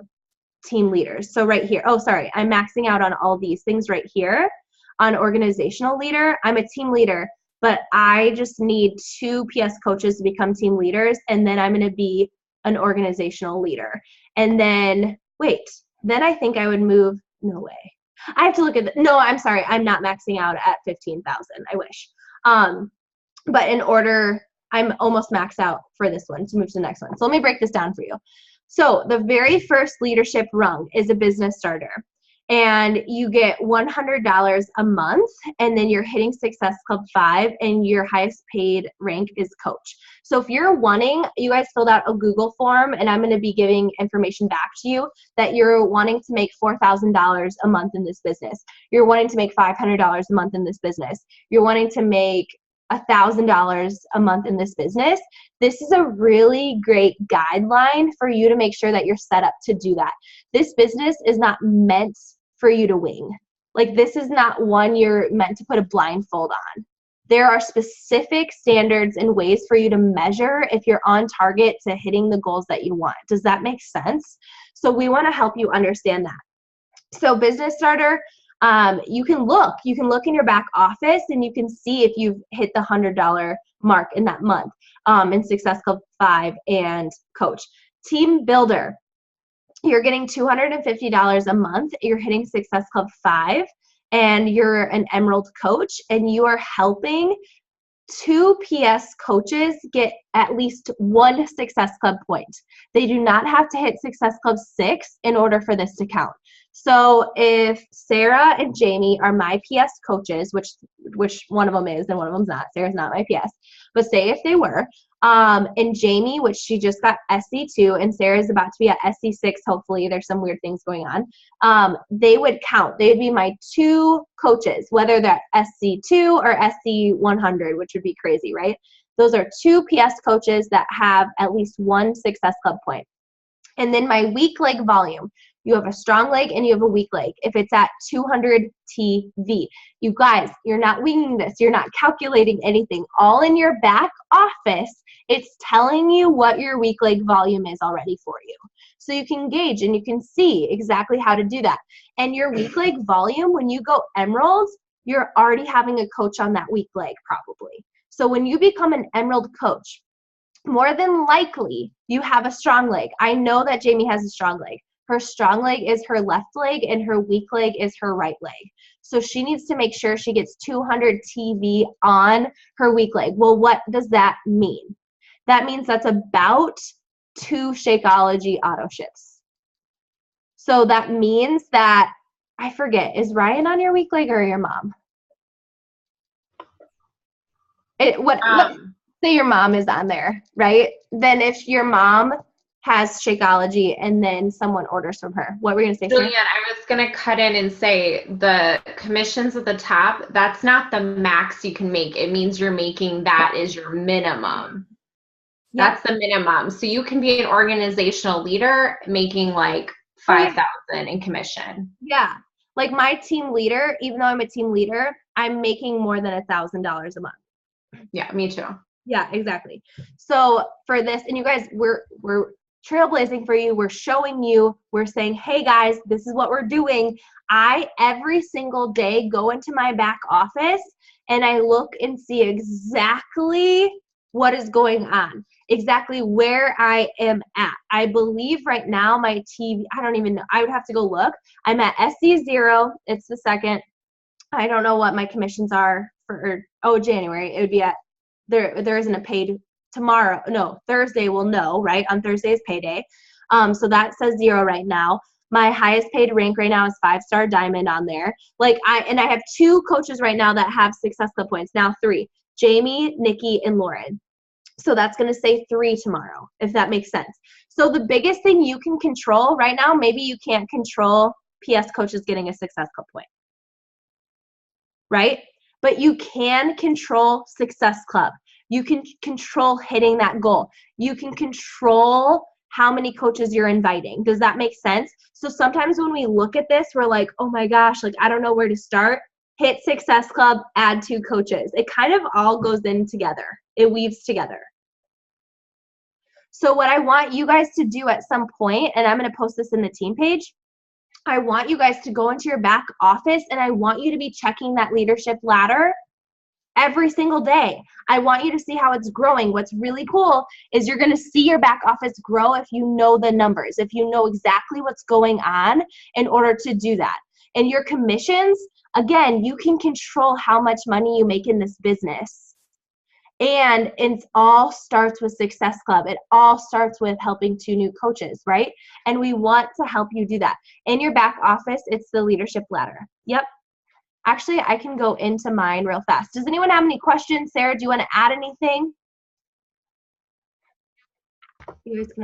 team leaders. So right here, I'm maxing out on all these things right here. On organizational leader, I'm a team leader, but I just need 2 PS coaches to become team leaders, and then I'm going to be an organizational leader. And then, then I think I would move, no way. I have to look at no, I'm sorry. I'm not maxing out at 15,000. I wish. But in order, I'm almost maxed out for this one to move to the next one. So let me break this down for you. So the very first leadership rung is a business starter. And you get $100 a month, and then you're hitting Success Club 5, and your highest paid rank is coach. So if you're wanting, you guys filled out a Google form, and I'm going to be giving information back to you that you're wanting to make $4,000 a month in this business. You're wanting to make $500 a month in this business. You're wanting to make $1,000 a month in this business. This is a really great guideline for you to make sure that you're set up to do that. This business is not meant for you to wing. Like, this is not one you're meant to put a blindfold on. There are specific standards and ways for you to measure if you're on target to hitting the goals that you want. Does that make sense? So we want to help you understand that. So business starter, you can look in your back office and you can see if you've hit the $100 mark in that month in Success Club 5 and coach. Team builder, you're getting $250 a month. You're hitting Success Club 5 and you're an Emerald coach, and you are helping 2 PS coaches get at least 1 Success Club point. They do not have to hit Success Club 6 in order for this to count. So if Sarah and Jamie are my PS coaches, which one of them is and one of them's not, Sarah's not my PS, but say if they were, and Jamie, which she just got SC2, and Sarah's about to be at SC6, hopefully, there's some weird things going on, they would count. They would be my 2 coaches, whether they're SC2 or SC100, which would be crazy, right? Those are 2 PS coaches that have at least 1 Success Club point. And then my weak leg volume. You have a strong leg and you have a weak leg. If it's at 200 TV, you guys, you're not winging this. You're not calculating anything. All in your back office, it's telling you what your weak leg volume is already for you. So you can gauge and you can see exactly how to do that. And your weak leg volume, when you go Emerald, you're already having a coach on that weak leg probably. So when you become an Emerald coach, more than likely you have a strong leg. I know that Jamie has a strong leg. Her strong leg is her left leg and her weak leg is her right leg. So she needs to make sure she gets 200 TV on her weak leg. Well, what does that mean? That means that's about 2 Shakeology auto shifts. So that means that, I forget, is Ryan on your weak leg or your mom? Say your mom is on there, right? Then if your mom has Shakeology and then someone orders from her, what were you going to say? Julian, I was going to cut in and say the commissions at the top, that's not the max you can make. It means you're making that is your minimum. Yep. That's the minimum. So you can be an organizational leader making like 5,000 in commission. Yeah. Like my team leader, even though I'm a team leader, I'm making more than $1,000 a month. Yeah, me too. Yeah, exactly. So for this, and you guys, we're trailblazing for you. We're showing you, we're saying, hey guys, this is what we're doing. I, every single day, go into my back office and I look and see exactly what is going on, exactly where I am at. I believe right now my TV, I don't even know. I would have to go look. I'm at SC0. It's the second. I don't know what my commissions are for, January. It would be at, there isn't a paid tomorrow. No, Thursday we'll know, right? On Thursday is payday. So that says 0 right now. My highest paid rank right now is 5-star diamond on there. Like I have 2 coaches right now that have Success Club points. Now 3, Jamie, Nikki, and Lauren. So that's going to say 3 tomorrow, if that makes sense. So the biggest thing you can control right now, maybe you can't control PS coaches getting a Success Club point, right? But you can control Success Club. You can control hitting that goal. You can control how many coaches you're inviting. Does that make sense? So sometimes when we look at this, we're like, oh my gosh, like I don't know where to start. Hit Success Club, add 2 coaches. It kind of all goes in together. It weaves together. So what I want you guys to do at some point, and I'm going to post this in the team page, I want you guys to go into your back office and I want you to be checking that leadership ladder every single day. I want you to see how it's growing. What's really cool is you're going to see your back office grow if you know the numbers, if you know exactly what's going on in order to do that. And your commissions, again, you can control how much money you make in this business. And it all starts with Success Club. It all starts with helping 2 new coaches, right? And we want to help you do that. In your back office, it's the leadership ladder. Yep. Actually, I can go into mine real fast. Does anyone have any questions? Sarah, do you want to add anything?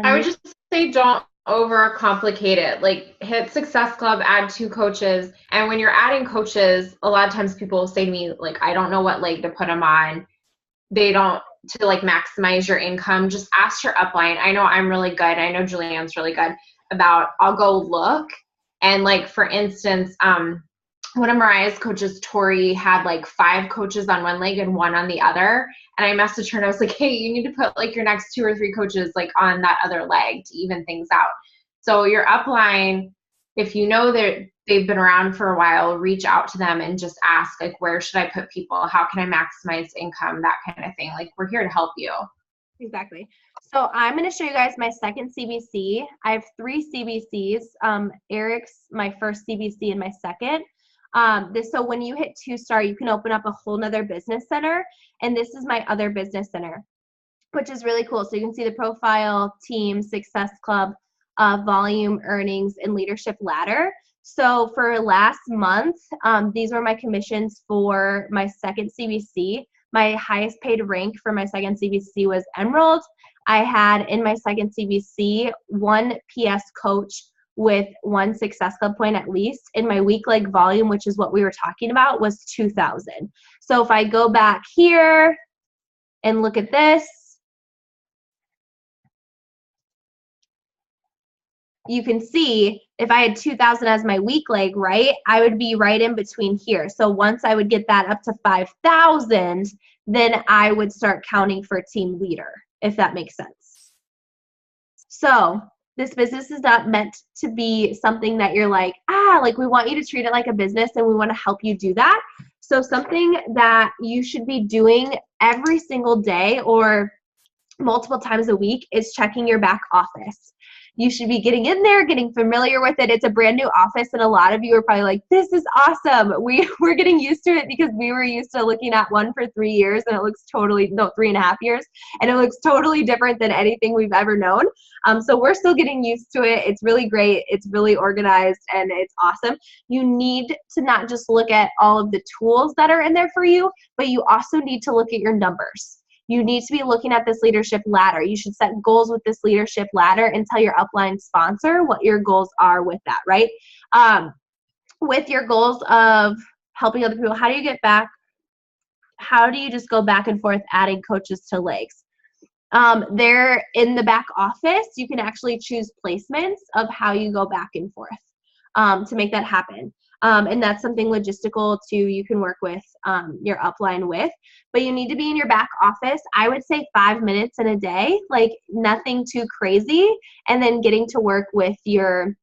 I would just say don't overcomplicate it. Like, hit Success Club, add 2 coaches. And when you're adding coaches, a lot of times people will say to me, like, I don't know what leg to put them on. They don't, to like maximize your income. Just ask your upline. I know I'm really good. I know Julianne's really good about, I'll go look. And like, for instance, one of Mariah's coaches, Tori, had like 5 coaches on one leg and 1 on the other. And I messaged her and I was like, hey, you need to put like your next 2 or 3 coaches like on that other leg to even things out. So your upline, if you know that they've been around for a while, reach out to them and just ask, like, where should I put people? How can I maximize income? That kind of thing. Like, we're here to help you. Exactly. So I'm going to show you guys my second CBC. I have 3 CBCs. Eric's my first CBC and my second. So when you hit 2-star, you can open up a whole nother business center. And this is my other business center, which is really cool. So you can see the profile, team, Success Club, volume, earnings, and leadership ladder. So for last month, these were my commissions for my second CBC. My highest paid rank for my second CBC was Emerald. I had in my second CBC 1 PS coach with 1 Success Club point at least, and my week leg volume, which is what we were talking about, was 2,000. So if I go back here and look at this, you can see if I had 2,000 as my weak leg, right, I would be right in between here. So once I would get that up to 5,000, then I would start counting for team leader, if that makes sense. So this business is not meant to be something that you're like, like we want you to treat it like a business and we want to help you do that. So something that you should be doing every single day or multiple times a week is checking your back office. You should be getting in there, getting familiar with it. It's a brand new office, and a lot of you are probably like, this is awesome. We're getting used to it because we were used to looking at one for 3 years, and it looks totally, no, 3.5 years, and it looks totally different than anything we've ever known. So we're still getting used to it. It's really great. It's really organized, and it's awesome. You need to not just look at all of the tools that are in there for you, but you also need to look at your numbers. You need to be looking at this leadership ladder. You should set goals with this leadership ladder and tell your upline sponsor what your goals are with that, right? With your goals of helping other people, how do you get back? How do you just go back and forth adding coaches to legs? There in the back office, you can actually choose placements of how you go back and forth to make that happen. And that's something logistical too you can work with your upline with. But you need to be in your back office, I would say 5 minutes in a day, like nothing too crazy, and then getting to work with your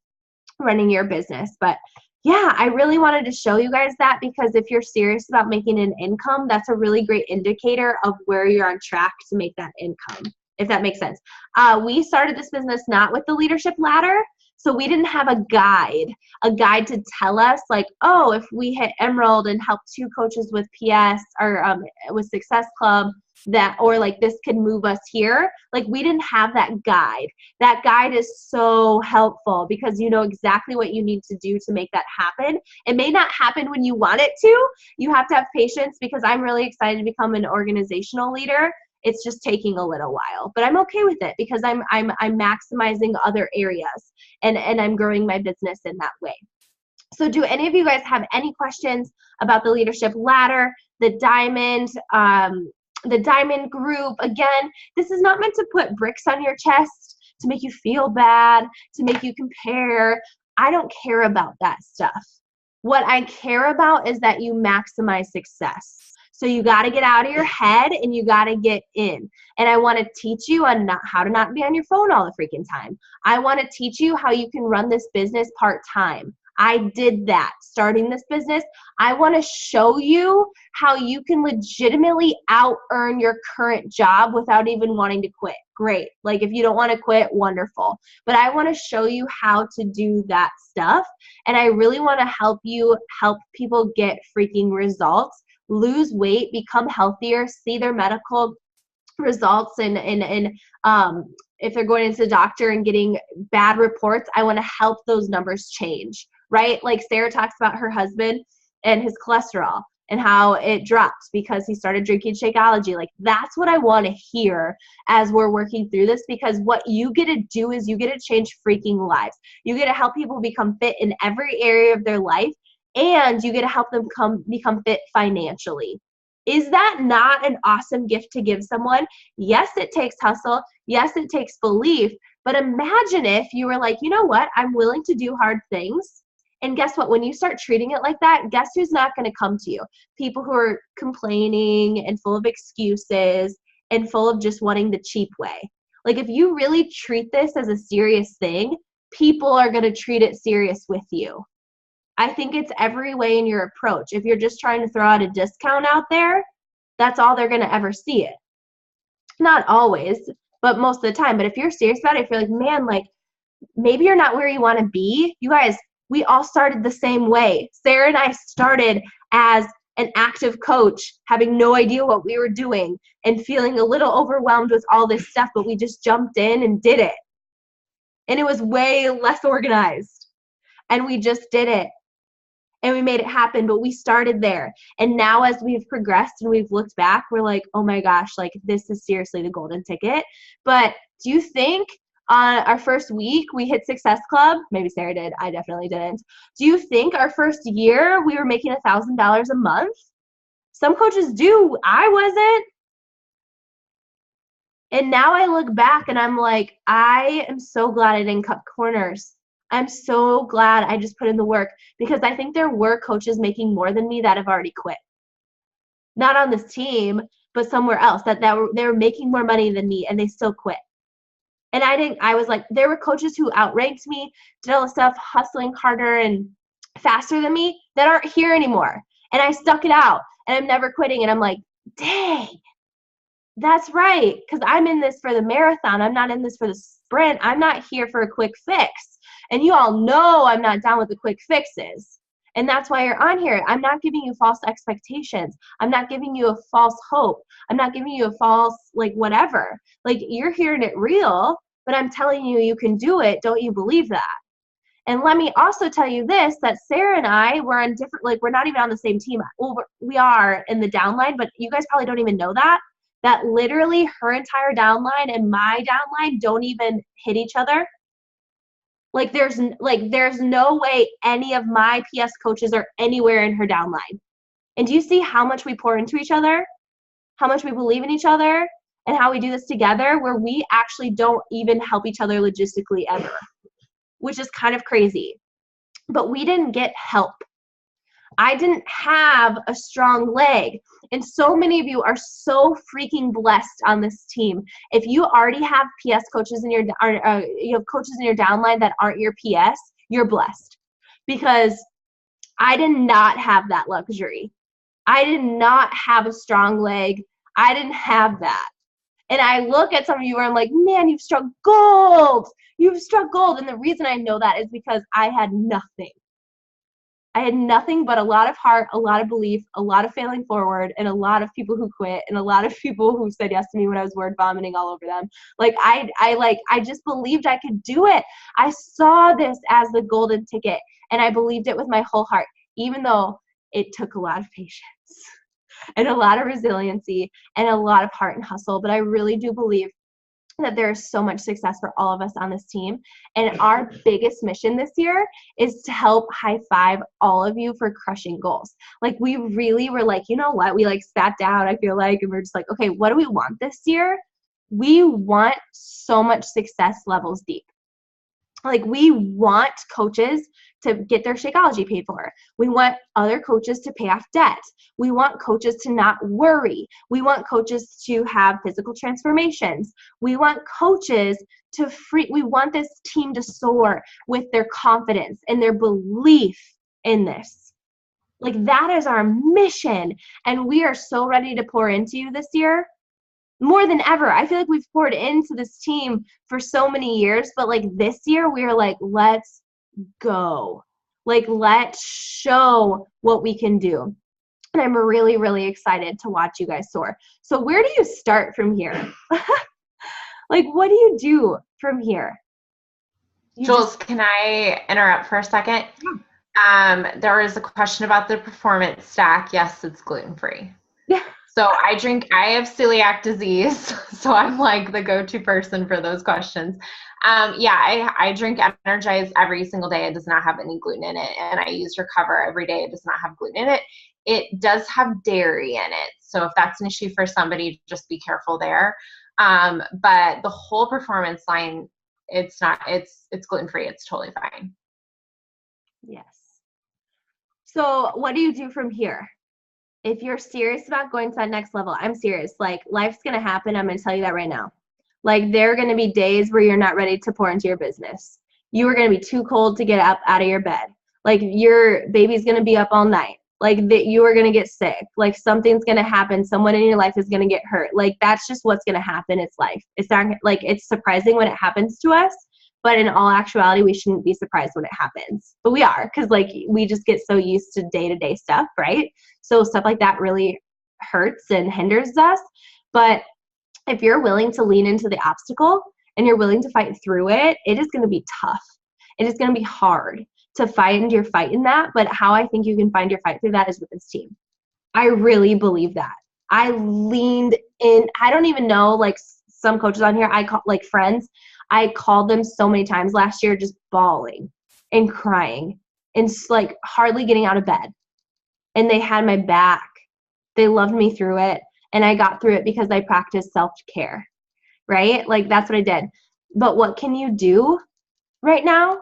running your business. But yeah, I really wanted to show you guys that because if you're serious about making an income, that's a really great indicator of where you're on track to make that income, if that makes sense. We started this business not with the leadership ladder. So we didn't have a guide to tell us like, oh, if we hit Emerald and help 2 coaches with PS or with Success Club, that, or like this can move us here. Like we didn't have that guide. That guide is so helpful because you know exactly what you need to do to make that happen. It may not happen when you want it to. You have to have patience because I'm really excited to become an organizational leader. It's just taking a little while, but I'm okay with it because I'm maximizing other areas and I'm growing my business in that way. So do any of you guys have any questions about the leadership ladder, the diamond group? Again, this is not meant to put bricks on your chest, to make you feel bad, to make you compare. I don't care about that stuff. What I care about is that you maximize success. So you got to get out of your head and you got to get in. And I want to teach you on how to not be on your phone all the freaking time. I want to teach you how you can run this business part-time. I did that starting this business. I want to show you how you can legitimately out earn your current job without even wanting to quit. Great. Like if you don't want to quit, wonderful. But I want to show you how to do that stuff. And I really want to help people get freaking results, lose weight, become healthier, see their medical results, and if they're going into the doctor and getting bad reports, I want to help those numbers change, right? Like Sarah talks about her husband and his cholesterol and how it dropped because he started drinking Shakeology. Like that's what I want to hear as we're working through this, because what you get to do is you get to change freaking lives. You get to help people become fit in every area of their life, and you get to help them become fit financially. Is that not an awesome gift to give someone? Yes, it takes hustle. Yes, it takes belief. But imagine if you were like, you know what? I'm willing to do hard things. And guess what? When you start treating it like that, guess who's not going to come to you? People who are complaining and full of excuses and full of just wanting the cheap way. Like if you really treat this as a serious thing, people are going to treat it serious with you. I think it's every way in your approach. If you're just trying to throw out a discount out there, that's all they're going to ever see it. Not always, but most of the time. But if you're serious about it, if you're like, man, like maybe you're not where you want to be. You guys, we all started the same way. Sarah and I started as an active coach, having no idea what we were doing and feeling a little overwhelmed with all this stuff, but we just jumped in and did it. And it was way less organized. And we just did it. And we made it happen, but we started there. And now as we've progressed and we've looked back, we're like, oh my gosh, like this is seriously the golden ticket. But do you think on our first week we hit Success Club? Maybe Sarah did. I definitely didn't. Do you think our first year we were making $1,000 a month? Some coaches do. I wasn't. And now I look back and I'm like, I am so glad I didn't cut corners. I'm so glad I just put in the work, because I think there were coaches making more than me that have already quit. Not on this team, but somewhere else that they were making more money than me and they still quit. And I was like, there were coaches who outranked me, did all the stuff, hustling harder and faster than me, that aren't here anymore. And I stuck it out and I'm never quitting. And I'm like, dang, that's right. Because I'm in this for the marathon. I'm not in this for the sprint. I'm not here for a quick fix. And you all know I'm not down with the quick fixes. And that's why you're on here. I'm not giving you false expectations. I'm not giving you a false hope. I'm not giving you a false, like, whatever. Like, you're hearing it real, but I'm telling you, you can do it. Don't you believe that? And let me also tell you this, that Sarah and I were on different, like, we're not even on the same team. Well, we are in the downline, but you guys probably don't even know that literally her entire downline and my downline don't even hit each other. Like there's no way any of my PS coaches are anywhere in her downline. And do you see how much we pour into each other? How much we believe in each other? And how we do this together, where we actually don't even help each other logistically ever, which is kind of crazy. But we didn't get help. I didn't have a strong leg. And so many of you are so freaking blessed on this team. If you already have PS coaches in you have coaches in your downline that aren't your PS, you're blessed. Because I did not have that luxury. I did not have a strong leg. I didn't have that. And I look at some of you where I'm like, man, you've struck gold. You've struck gold. And the reason I know that is because I had nothing. I had nothing but a lot of heart, a lot of belief, a lot of failing forward, and a lot of people who quit, and a lot of people who said yes to me when I was word vomiting all over them. Like I just believed I could do it. I saw this as the golden ticket, and I believed it with my whole heart, even though it took a lot of patience and a lot of resiliency and a lot of heart and hustle. But I really do believe that there's so much success for all of us on this team. And our biggest mission this year is to help high five all of you for crushing goals. Like we really were like, you know what? We like sat down, I feel like, and we're just like, okay, what do we want this year? We want so much success levels deep. Like we want coaches to get their Shakeology paid for. We want other coaches to pay off debt. We want coaches to not worry. We want coaches to have physical transformations. We want coaches to we want this team to soar with their confidence and their belief in this. Like, that is our mission. And we are so ready to pour into you this year. More than ever. I feel like we've poured into this team for so many years, but like this year we are like, let's go. Like, let's show what we can do. And I'm really, really excited to watch you guys soar. So where do you start from here? Like, what do you do from here? Jules, can I interrupt for a second? Yeah. There was a question about the performance stack. Yes, it's gluten-free. Yeah. So I have celiac disease, so I'm like the go-to person for those questions. I drink Energize every single day. It does not have any gluten in it. And I use Recover every day. It does not have gluten in it. It does have dairy in it. So if that's an issue for somebody, just be careful there. But the whole performance line, it's gluten-free. It's totally fine. Yes. So what do you do from here? If you're serious about going to that next level, I'm serious. Like, life's going to happen. I'm going to tell you that right now. Like, there are going to be days where you're not ready to pour into your business. You are going to be too cold to get up out of your bed. Like, your baby's going to be up all night. Like, you are going to get sick. Like, something's going to happen. Someone in your life is going to get hurt. Like, that's just what's going to happen. It's life. It's not like, it's surprising when it happens to us. But in all actuality, we shouldn't be surprised when it happens. But we are, because like we just get so used to day-to-day stuff, right? So stuff like that really hurts and hinders us. But if you're willing to lean into the obstacle and you're willing to fight through it, it is going to be tough. It is going to be hard to find your fight in that. But how I think you can find your fight through that is with this team. I really believe that. I leaned in. I don't even know, like some coaches on here, I call like friends. I called them so many times last year, just bawling and crying and like hardly getting out of bed. And they had my back. They loved me through it. And I got through it because I practiced self-care, right? Like, that's what I did. But what can you do right now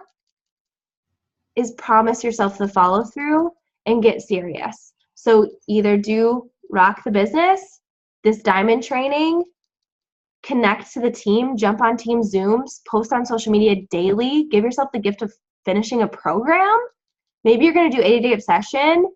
is promise yourself the follow through and get serious. So either do Rock the Business, this diamond training, connect to the team, jump on team Zooms, post on social media daily, give yourself the gift of finishing a program. Maybe you're going to do 80-day obsession.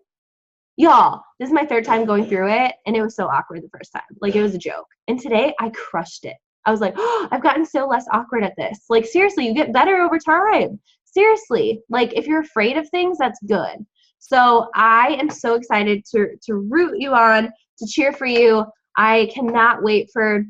Y'all, this is my third time going through it, and it was so awkward the first time. Like, it was a joke. And today, I crushed it. I was like, oh, I've gotten so less awkward at this. Like, seriously, you get better over time. Seriously. Like, if you're afraid of things, that's good. So I am so excited to root you on, to cheer for you. I cannot wait for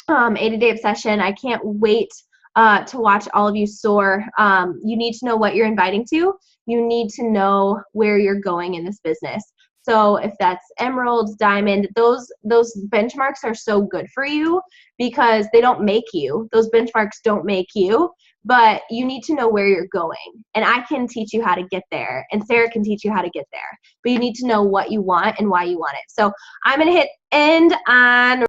80-day obsession. I can't wait to watch all of you soar. You need to know what you're inviting to. You need to know where you're going in this business. So if that's emerald, diamond, those benchmarks are so good for you because they don't make you. Those benchmarks don't make you, but you need to know where you're going. And I can teach you how to get there, and Sarah can teach you how to get there. But you need to know what you want and why you want it. So I'm going to hit end on